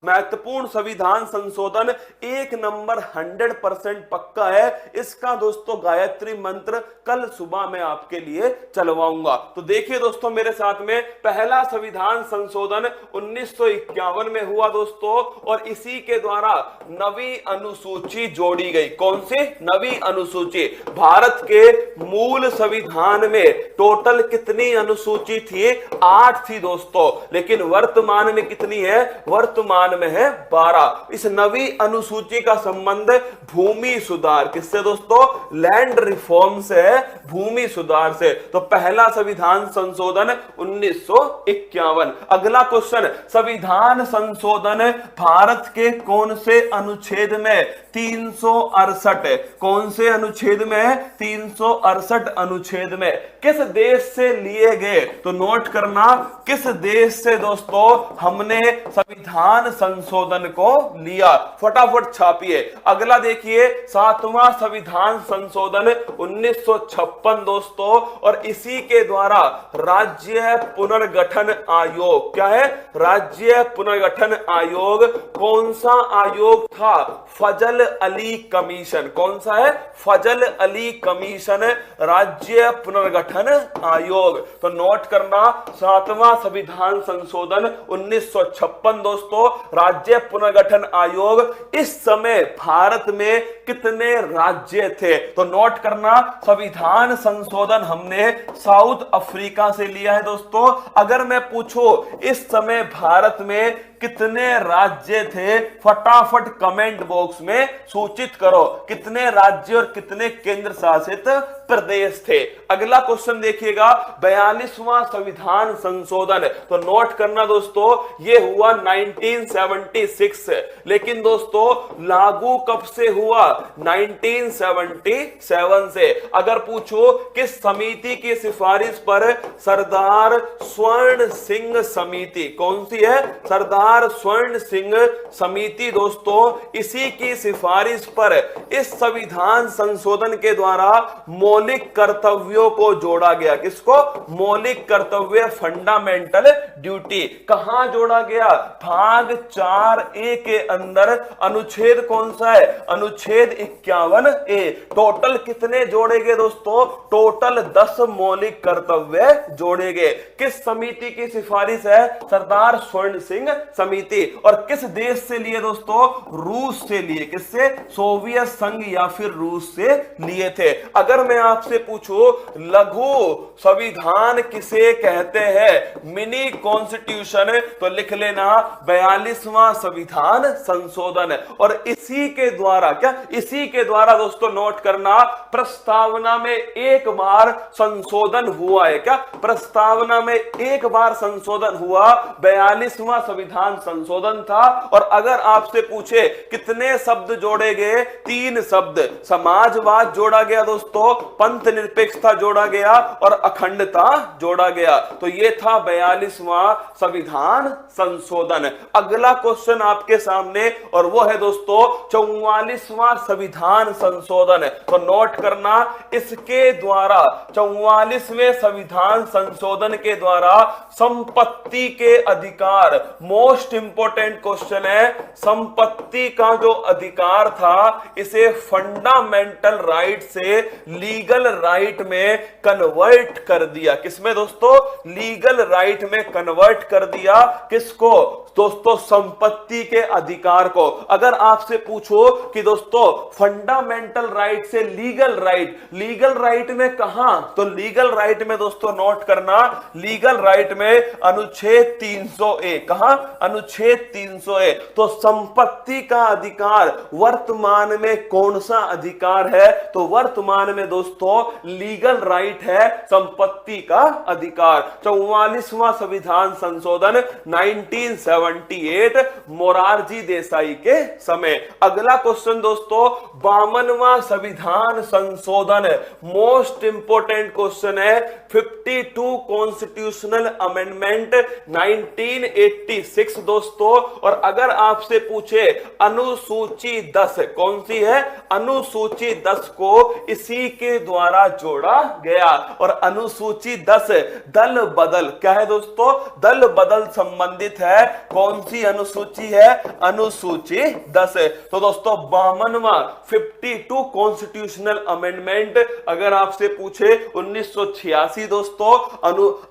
महत्वपूर्ण संविधान संशोधन एक नंबर 100% पक्का है। इसका दोस्तों गायत्री मंत्र कल सुबह मैं आपके लिए चलवाऊंगा। तो देखिए दोस्तों मेरे साथ में, पहला संविधान संशोधन 1951 में हुआ दोस्तों, और इसी के द्वारा नवी अनुसूची जोड़ी गई। कौन सी नवी अनुसूची? भारत के मूल संविधान में टोटल कितनी अनुसूची थी? 8 थी दोस्तों, लेकिन वर्तमान में कितनी है? वर्तमान में है 12। इस नवी अनुसूची का संबंध भूमि सुधार, किससे दोस्तों? लैंड रिफॉर्म से है, भूमि सुधार से। तो पहला संविधान संशोधन 1951। अगला क्वेश्चन, संविधान संशोधन भारत के कौन से अनुच्छेद में? 368। कौन से अनुच्छेद में? 368 अनुच्छेद में। किस देश से लिए गए? तो नोट करना, किस देश से दोस्तों हमने संविधान संशोधन को लिया? फटाफट छापिए। अगला देखिए, 7वां संविधान संशोधन 1956 दोस्तों, और इसी के द्वारा राज्य पुनर्गठन आयोग, क्या है? राज्य पुनर्गठन आयोग। कौन सा आयोग था? फजल अली कमीशन। कौन सा है? फजल अली कमीशन, राज्य पुनर्गठन आयोग। तो नोट करना, 7वां संविधान संशोधन 1956 दोस्तों, राज्य पुनर्गठन आयोग। इस समय भारत में कितने राज्य थे? तो नोट करना, संविधान संशोधन हमने साउथ अफ्रीका से लिया है दोस्तों। अगर मैं पूछूं इस समय भारत में कितने राज्य थे, फटाफट कमेंट बॉक्स में सूचित करो, कितने राज्य और कितने केंद्र शासित प्रदेश थे। अगला क्वेश्चन देखिएगा, 42वां संविधान संशोधन। तो नोट करना दोस्तों, यह हुआ 1976 से, लेकिन दोस्तों लागू कब से हुआ? 1977 से। अगर पूछो किस समिति की सिफारिश पर? सरदार स्वर्ण सिंह समिति। कौन सी है? सरदार स्वर्ण सिंह समिति दोस्तों, इसी की सिफारिश पर इस संविधान संशोधन के द्वारा मौलिक कर्तव्यों को जोड़ा गया। किसको? मौलिक कर्तव्य, फंडामेंटल ड्यूटी। कहां जोड़ा गया? भाग 4A के अंदर। अनुच्छेद कौन सा है? अनुच्छेद 51A। टोटल कितने जोड़े गए दोस्तों? टोटल 10 मौलिक कर्तव्य जोड़े गए। किस समिति की सिफारिश है? सरदार स्वर्ण सिंह समिति। और किस देश से लिए दोस्तों? रूस से लिए। किससे? सोवियत संघ या फिर रूस से लिए थे। अगर मैं आपसे पूछूं लघु संविधान किसे कहते हैं? Mini constitution. तो लिख लेना 42वां संविधान संशोधन। और इसी के द्वारा, क्या इसी के द्वारा दोस्तों नोट करना, प्रस्तावना में एक बार संशोधन हुआ है। क्या प्रस्तावना में एक बार संशोधन हुआ? 42वां संविधान संशोधन था। और अगर आपसे पूछे कितने शब्द जोड़े गए? 3 शब्द। समाजवाद जोड़ा गया दोस्तों, पंथ निरपेक्षता जोड़ा गया, और अखंडता जोड़ा गया। तो यह था 42वां संविधान संशोधन। अगला क्वेश्चन आपके सामने, और वो है दोस्तों 44वां संविधान संशोधन। तो नोट करना, इसके द्वारा 44वें संविधान संशोधन के द्वारा संपत्ति के अधिकार, मोस्ट इंपोर्टेंट क्वेश्चन है, संपत्ति का जो अधिकार था इसे फंडामेंटल राइट से लीगल राइट में कन्वर्ट कर दिया। किसमें दोस्तों? लीगल राइट में कन्वर्ट कर दिया। किसको दोस्तों? संपत्ति के अधिकार को। अगर आपसे पूछो कि दोस्तों फंडामेंटल राइट से लीगल राइट, लीगल राइट में कहां? तो लीगल राइट में दोस्तों नोट करना, लीगल राइट में अनुच्छेद 300A। कहां? अनुच्छेद 300A। तो संपत्ति का अधिकार वर्तमान में कौन सा अधिकार है? तो वर्तमान में दोस्तों लीगल राइट है, संपत्ति का अधिकार। 44वां संविधान संशोधन 1978 मोरारजी देसाई के समय। अगला क्वेश्चन दोस्तों 52वां संविधान संशोधन, मोस्ट इंपोर्टेंट क्वेश्चन है, 52 कॉन्स्टिट्यूशनल अमेंडमेंट 1986 दोस्तों। और अगर आपसे पूछे अनुसूची 10 कौन सी है? अनुसूची 10 को इसी के द्वारा जोड़ा गया। और अनुसूची 10 दल बदल, क्या है दोस्तों, दल बदल संबंधित है। कौन सी अनुसूची है, अनुसूची 10। तो दोस्तों 52वां 52 कॉन्स्टिट्यूशनल अमेंडमेंट अगर आपसे पूछे 1986 दोस्तों,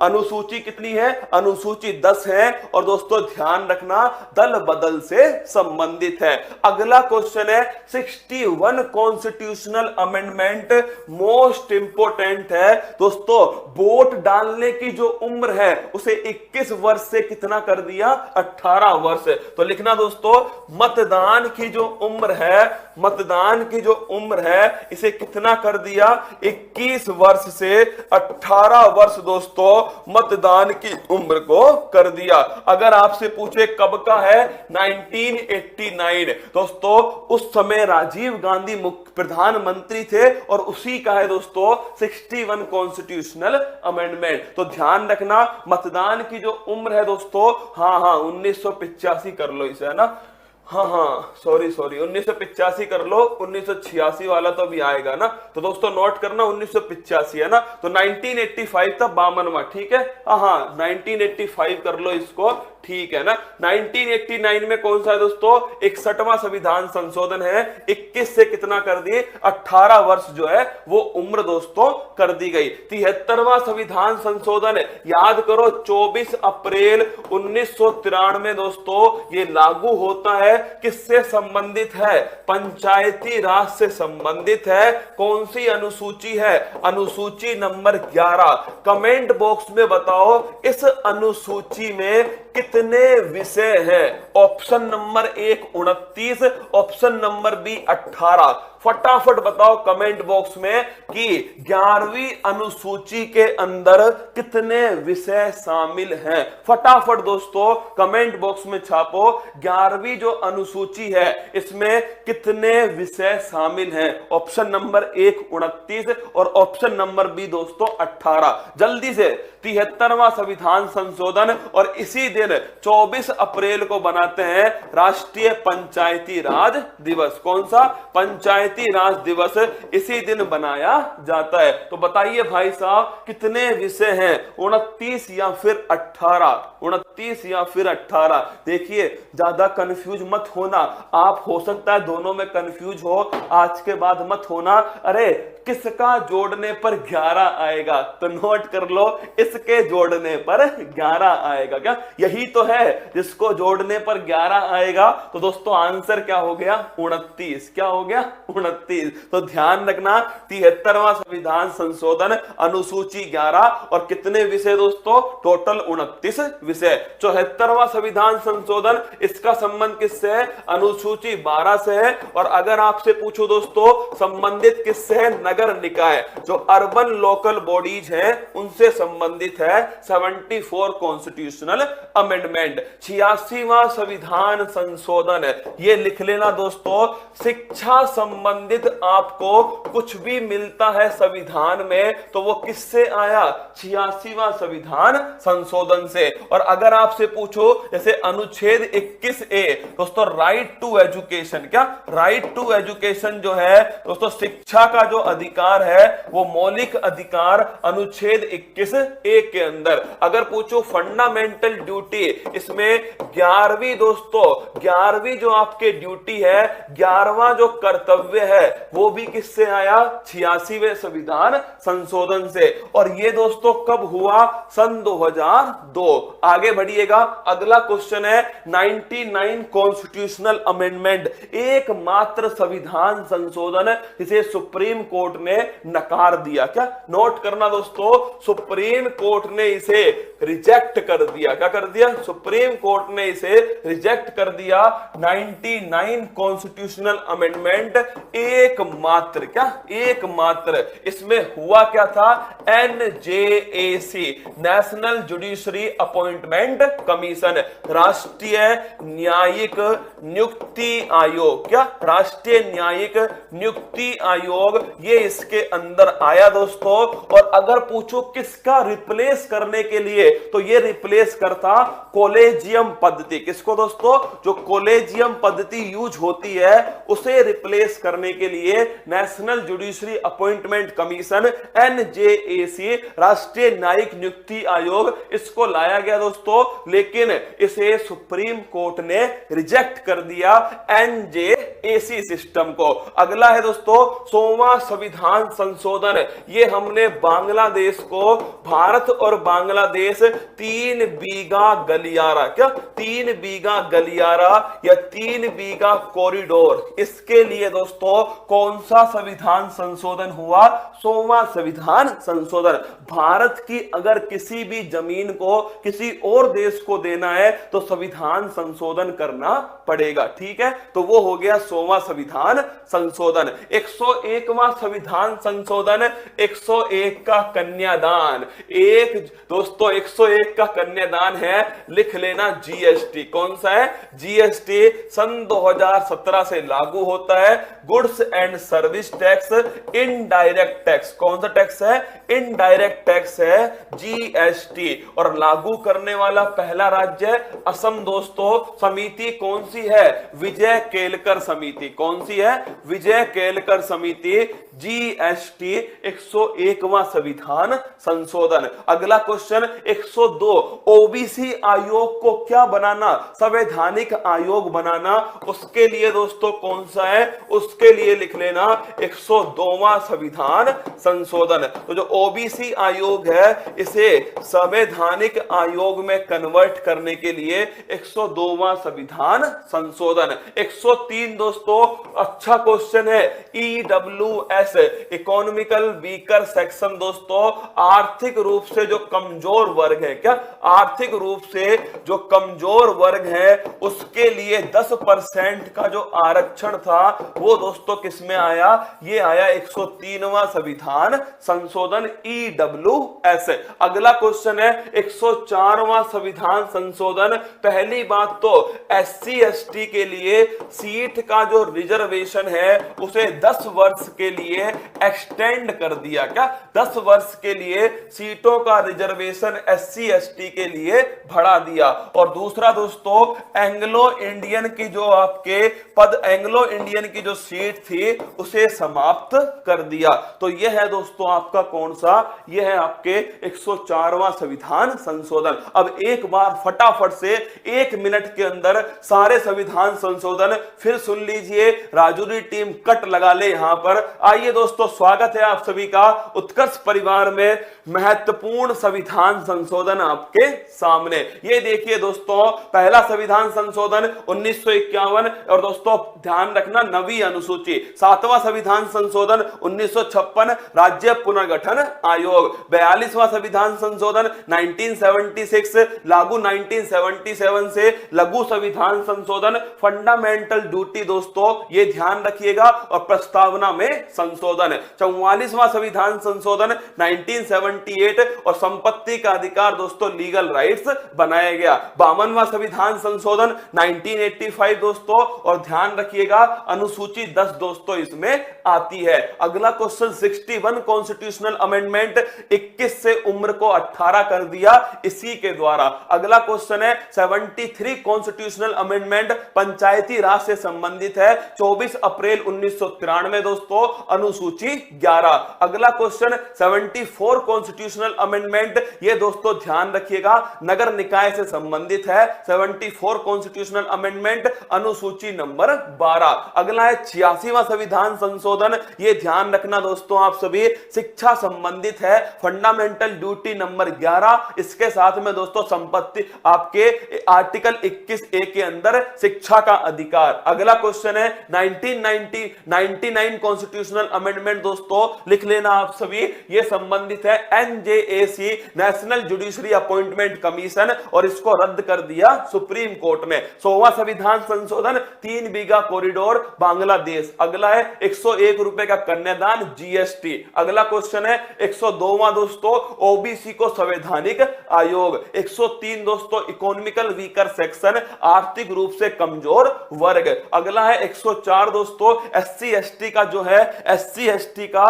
अनुसूची कितनी है, अनुसूची 10 है। और दोस्तों ध्यान रखना दल बदल से संबंधित है। अगला क्वेश्चन है 61 कॉन्स्टिट्यूशनल अमेंडमेंट, मोस्ट इंपोर्टेंट है दोस्तों। वोट डालने की जो उम्र है उसे 21 वर्ष से कितना कर दिया, 18 वर्ष। तो लिखना दोस्तों मतदान की जो उम्र है, मतदान की जो उम्र है इसे कितना कर दिया, 21 वर्ष से 18 वर्ष दोस्तों मतदान की उम्र को कर दिया। अगर आपसे पूछे कब का है, 1989 दोस्तों, उस समय राजीव गांधी मुख्य प्रधानमंत्री थे और उसी का है दोस्तों 61 कॉन्स्टिट्यूशनल अमेंडमेंट। तो ध्यान रखना मतदान की जो उम्र है दोस्तों, हाँ 1985 कर लो इसे, है ना, हाँ सॉरी 1985 कर लो, 1986 वाला तो अभी आएगा ना। तो दोस्तों नोट करना 1985 है ना, तो 1985 था 52वां, ठीक है, हाँ 1985 कर लो इसको, ठीक है ना। 1989 में कौन सा है दोस्तों, 61वां संविधान संशोधन है, 21 से कितना कर दिए, 18 वर्ष जो है वो उम्र दोस्तों कर दी गई। 73वां संविधान संशोधन याद करो 24 अप्रैल 1993 दोस्तों ये लागू होता है। किससे संबंधित है, पंचायती राज से संबंधित है। कौन सी अनुसूची है, अनुसूची नंबर 11। कमेंट बॉक्स में बताओ इस अनुसूची में कितने विषय हैं। Option number 1 29, option number B 18। फटाफट बताओ कमेंट बॉक्स में कि 11वीं अनुसूची के अंदर कितने विषय शामिल हैं। फटाफट दोस्तों कमेंट बॉक्स में छापो 11वीं जो अनुसूची है इसमें कितने विषय शामिल हैं। ऑप्शन नंबर 1 29 और ऑप्शन नंबर बी दोस्तों 18। जल्दी से 73वां संविधान संशोधन और इसी दिन 24 अप्रैल को बनाते हैं राष्ट्रीय पंचायती राज दिवस। कौन सा, पंचायती राज दिवस इसी दिन बनाया जाता है। तो बताइए भाई साहब कितने विषय हैं, 29 या फिर 18, 29 या फिर 18। देखिए ज्यादा कंफ्यूज मत होना, आप हो सकता है दोनों में कंफ्यूज हो, आज के बाद मत होना। अरे किसका जोड़ने पर 11 आएगा, तो नोट कर लो इसके जोड़ने पर 11 आएगा। क्या यही तो है, जिसको जोड़ने पर 11 आएगा। तो दोस्तों आंसर क्या हो गया, 29। क्या हो गया, 29। तो ध्यान रखना 73वां संविधान संशोधन अनुसूची 11 और कितने विषय दोस्तों, टोटल 29 विषय। 74वां संविधान संशोधन इसका संबंध किससे है, अनुसूची 12 से है। और अगर आपसे पूछो दोस्तों संबंधित किससे है, नगर निकाय जो अर्बन लोकल बॉडीज हैं उनसे संबंधित है 74 कॉन्स्टिट्यूशनल अमेंडमेंट। 86वां संविधान संशोधन ये लिख लेना दोस्तों, शिक्षा संबंधित आपको कुछ भी मिलता है संविधान में तो वो किससे आया, 86वां संविधान संशोधन से। और अगर आपसे पूछो जैसे अनुच्छेद 21A दोस्तों राइट टू एजुकेशन, क्या राइट टू एजुकेशन जो है दोस्तों शिक्षा का जो अधिकार है वो मौलिक अधिकार अनुच्छेद 21A के अंदर। अगर पूछो फंडामेंटल ड्यूटी, इसमें 11वीं दोस्तों 11वीं जो आपके ड्यूटी है, 11वां जो कर्तव्य है वो भी किससे आया, 86वें संविधान संशोधन से। और ये दोस्तों कब हुआ, सन 2002। आगे बढ़िएगा, अगला क्वेश्चन है 99 कॉन्स्टिट्यूशनल अमेंडमेंट, एकमात्र संविधान संशोधन जिसे सुप्रीम कोर्ट ने नकार दिया। क्या नोट करना दोस्तों, सुप्रीम कोर्ट ने इसे रिजेक्ट कर दिया। क्या कर दिया, सुप्रीम कोर्ट ने इसे रिजेक्ट कर दिया। 99 कॉन्स्टिट्यूशनल अमेंडमेंट एकमात्र, क्या एकमात्र, इसमें हुआ क्या था, NJAC national judiciary appointment commission, राष्ट्रीय न्यायिक नियुक्ति आयोग, क्या राष्ट्रीय न्यायिक नियुक्ति आयोग, ये इसके अंदर आया दोस्तों। और अगर पूछो किसका रिप्लेस करने के लिए, तो ये रिप्लेस करता कॉलेजियम पद्धति। किसको दोस्तों? जो कॉलेजियम पद्धति यूज होती है उसे रिप्लेस करने के लिए national judiciary appointment commission NJAC, राष्ट्रीय न्यायिक नियुक्ति आयोग, इसको लाया गया दोस्तों। लेकिन इसे सुप्रीम कोर्ट ने रिजेक्ट कर दिया, NJAC सिस्टम को। अगला है दोस्तों 100वां संविधान संशोधन। ये हमने बांग्लादेश को, भारत और बांग्लादेश 3 बीघा गलियारा, क्या 3 बीघा गलियारा या 3 बीघा कॉरिडोर, इसके लिए दोस्तों कौन सा संविधान संशोधन हुआ? 100वां संविधान संशोधन। भारत की अगर किसी भी जमीन को किसी और देश को देना है तो संविधान संशोधन करना पड़ेगा, ठीक है। तो वो हो गया 100वां संविधान संशोधन। 101वां संविधान संशोधन, 101 का कन्यादान। एक दोस्तों 101 का कन्यादान है, लिख लेना GST। कौन सा है? GST सन 2017 से लागू होता है। Goods and service tax, indirect tax. कौन सा टैक्स है? इनडायरेक्ट टैक्स है GST। और लागू करने वाला पहला राज्य असम दोस्तों। समिति कौन सी है? विजय केलकर समिति। कौन सी है? विजय केलकर समिति। GST 101वां संविधान संशोधन। अगला क्वेश्चन 102, OBC आयोग को क्या बनाना? संवैधानिक आयोग बनाना। उसके लिए दोस्तों कौन सा है? उसके लिए लिख लेना 102वां संविधान संशोधन। तो जो OBC आयोग है इसे संवैधानिक आयोग में कन्वर्ट करने के लिए 102वां संविधान संशोधन। 103 दोस्तों अच्छा क्वेश्चन है, EWS इकोनॉमिकल वीकर सेक्शन दोस्तों। आर्थिक रूप से जो कमजोर वर्ग है, क्या आर्थिक रूप से जो कमजोर वर्ग है उसके लिए 10% का जो आरक्षण था वो दोस्तों किसमें आया? ये आया 103वां संविधान संशोधन EWS। अगला क्वेश्चन है 104वां संविधान संशोधन। पहली बात तो SC ST के लिए सीट का जो रिजर्वेशन है उसे 10 वर्ष के लिए एक्सटेंड कर दिया। क्या 10 वर्ष के लिए सीटों का रिजर्वेशन SC ST के लिए बढ़ा दिया। और दूसरा दोस्तों एंग्लो इंडियन की जो आपके पद, एंग्लो इंडियन की जो सीट थी उसे समाप्त कर दिया। तो यह है दोस्तों आपका कौन सा? यह है आपके 104वां संविधान संशोधन। अब एक बार फटाफट से 1 मिनट के अंदर सारे संविधान संशोधन फिर सुन लीजिए। राजूरी टीम कट लगा ले यहां पर। आइए दोस्तों स्वागत है आप सभी का उत्कर्ष परिवार में। महत्वपूर्ण संविधान संशोधन आपके सामने। ये देखिए दोस्तों पहला संविधान संशोधन 1951 और दोस्तों ध्यान रखना 9वीं अनुसूची। 7वां संविधान संशोधन 1956 राज्य पुनर्गठन आयोग। 42वां संविधान संशोधन 1976 लागू 1977 से लघु संविधान संशोधन फंडामेंटल ड्यूटी दोस्तों ये ध्यान रखिएगा। और प्रस्तावना में संशोधन 44वां संविधान संशोधन 1978 और संपत्ति का अधिकार दोस्तों लीगल राइट्स बनाया गया। 52वां संविधान संशोधन 1985 दोस्तों और ध्यान रखिएगा अनुसूची 10 दोस्तों इसमें आती है। अगला क्वेश्चन 61 कॉन्स्टिट्यूशनल अमेंडमेंट 21 से उम्र को 18 कर दिया इसी के द्वारा। अगला क्वेश्चन है 73 कॉन्स्टिट्यूशनल अमेंडमेंट पंचायती राज से संबंधित है। 24 अप्रैल 1993 दोस्तों अनुसूची 11। अगला क्वेश्चन 74 कॉन्स्टिट्यूशनल अमेंडमेंट ये दोस्तों ध्यान रखिएगा नगर निकाय से संबंधित है। 74 कॉन्स्टिट्यूशनल अमेंडमेंट अनुसूची नंबर 12। अगला है 86वां संविधान संशोधन। ये ध्यान रखना दोस्तों आप सभी शिक्षा संबंधित है। Fundamental duty number 11। इसके साथ में दोस्तों संपत्ति आपके आर्टिकल 21A के अंदर शिक्षा का अधिकार। अगला क्वेश्चन है 1999 कॉन्स्टिट्यूशनल अमेंडमेंट दोस्तों लिख लेना आप सभी। ये संबंधित है NJAC national judiciary appointment commission और इसको रद्द कर दिया सुप्रीम कोर्ट ने। 100वां संविधान संशोधन 3 बीघा कॉरिडोर बांग्लादेश। अगला है 101 रुपए का कन्यादान GST। अगला क्वेश्चन है 102वां दोस्तों ओबीसी को संवैधानिक आयोग। 103 दोस्तों इकोनॉमिकल वीकर सेक्शन, आर्थिक रूप से कमजोर वर्ग। अगला है 104 दोस्तों एससी एसटी का जो है, एससी एसटी का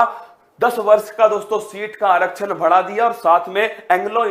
10 वर्ष का दोस्तों सीट का आरक्षण बढ़ा दिया और साथ में एंग्लो